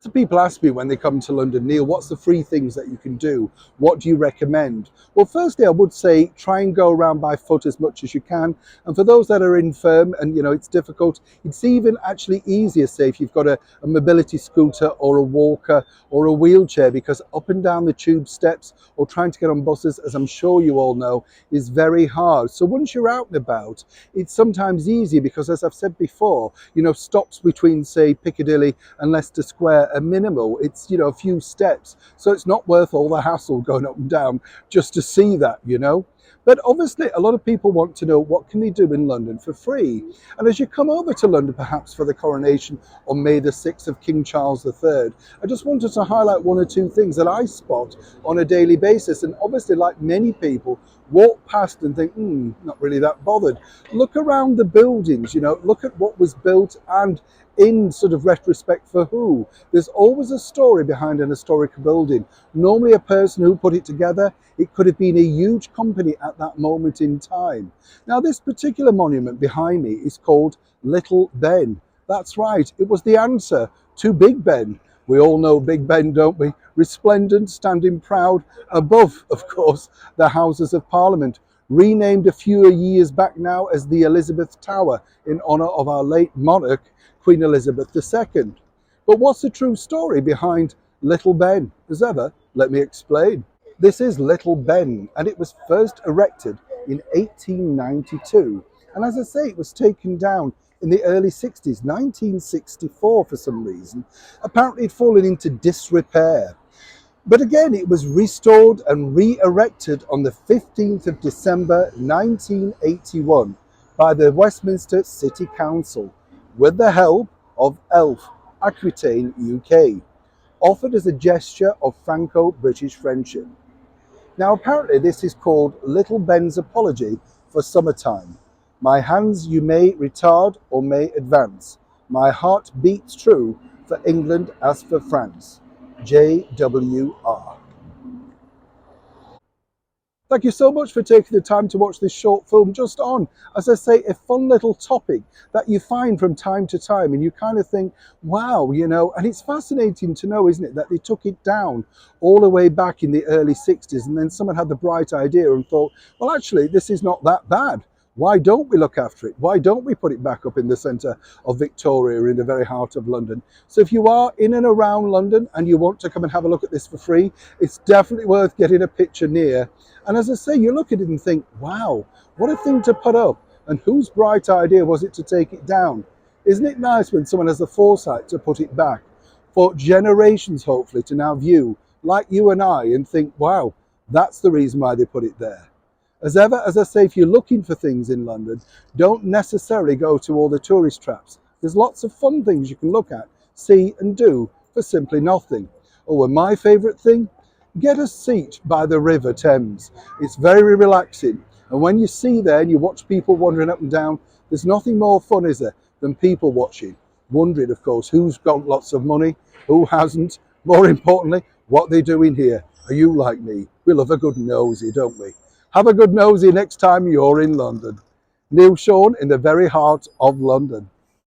So people ask me when they come to London, Neil, what's the free things that you can do? What do you recommend? Well, firstly, I would say try and go around by foot as much as you can. And for those that are infirm and, it's difficult, it's even actually easier, say, if you've got a mobility scooter or a walker or a wheelchair, because up and down the tube steps or trying to get on buses, as I'm sure you all know, is very hard. So once you're out and about, it's sometimes easier because, as I've said before, stops between, say, Piccadilly and Leicester Square are minimal. It's a few steps, so it's not worth all the hassle going up and down just to see that. But obviously a lot of people want to know what can they do in London for free. And as you come over to London, perhaps for the coronation on May the 6th of King Charles III, I just wanted to highlight one or two things that I spot on a daily basis. And obviously, like many people, walk past and think, not really that bothered. Look around the buildings, look at what was built and in sort of retrospect for who. There's always a story behind an historic building. Normally a person who put it together. It could have been a huge company at that moment in time. Now, this particular monument behind me is called Little Ben. That's right, it was the answer to Big Ben. We all know Big Ben, don't we? Resplendent, standing proud above, of course, the Houses of Parliament. Renamed a few years back now as the Elizabeth Tower in honour of our late monarch, Queen Elizabeth II. But what's the true story behind Little Ben? As ever, let me explain. This is Little Ben, and it was first erected in 1892. And as I say, it was taken down in the early 60s, 1964 for some reason. Apparently it'd fallen into disrepair. But again, it was restored and re-erected on the 15th of December 1981 by the Westminster City Council with the help of ELF Aquitaine UK, offered as a gesture of Franco-British friendship. Now apparently this is called Little Ben's Apology for Summertime. My hands you may retard or may advance. My heart beats true for England as for France. JWR. Thank you so much for taking the time to watch this short film just on, as I say, a fun little topic that you find from time to time and you kind of think, wow, and it's fascinating to know, isn't it, that they took it down all the way back in the early 60s and then someone had the bright idea and thought, well, actually, this is not that bad. Why don't we look after it? Why don't we put it back up in the centre of Victoria, in the very heart of London? So if you are in and around London and you want to come and have a look at this for free, it's definitely worth getting a picture near. And as I say, you look at it and think, wow, what a thing to put up. And whose bright idea was it to take it down? Isn't it nice when someone has the foresight to put it back for generations, hopefully, to now view, like you and I, and think, wow, that's the reason why they put it there. As ever, as I say, if you're looking for things in London, don't necessarily go to all the tourist traps. There's lots of fun things you can look at, see and do for simply nothing. Oh, and my favourite thing? Get a seat by the River Thames. It's very relaxing. And when you see there and you watch people wandering up and down, there's nothing more fun, is there, than people watching. Wondering, of course, who's got lots of money, who hasn't. More importantly, what they're doing here. Are you like me? We love a good nosy, don't we? Have a good nosy next time you're in London. Neil Sean in the very heart of London.